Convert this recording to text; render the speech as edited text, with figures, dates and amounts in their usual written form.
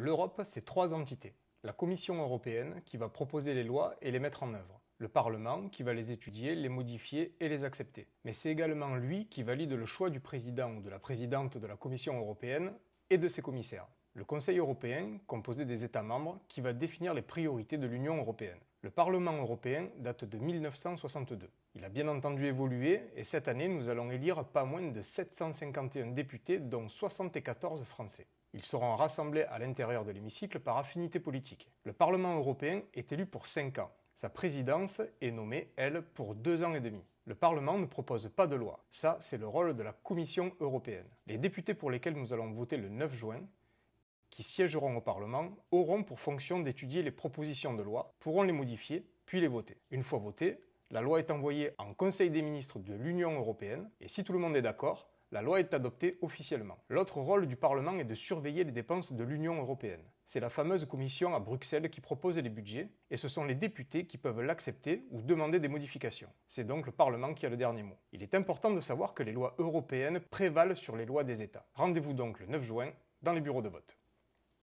L'Europe, c'est trois entités. La Commission européenne qui va proposer les lois et les mettre en œuvre. Le Parlement qui va les étudier, les modifier et les accepter. Mais c'est également lui qui valide le choix du président ou de la présidente de la Commission européenne et de ses commissaires. Le Conseil européen, composé des États membres, qui va définir les priorités de l'Union européenne. Le Parlement européen date de 1962. Il a bien entendu évolué et cette année, nous allons élire pas moins de 751 députés, dont 74 Français. Ils seront rassemblés à l'intérieur de l'hémicycle par affinité politique. Le Parlement européen est élu pour 5 ans. Sa présidence est nommée, elle, pour 2 ans et demi. Le Parlement ne propose pas de loi. Ça, c'est le rôle de la Commission européenne. Les députés pour lesquels nous allons voter le 9 juin, qui siégeront au Parlement, auront pour fonction d'étudier les propositions de loi, pourront les modifier, puis les voter. Une fois votée, la loi est envoyée en Conseil des ministres de l'Union européenne, et si tout le monde est d'accord, la loi est adoptée officiellement. L'autre rôle du Parlement est de surveiller les dépenses de l'Union européenne. C'est la fameuse commission à Bruxelles qui propose les budgets, et ce sont les députés qui peuvent l'accepter ou demander des modifications. C'est donc le Parlement qui a le dernier mot. Il est important de savoir que les lois européennes prévalent sur les lois des États. Rendez-vous donc le 9 juin dans les bureaux de vote.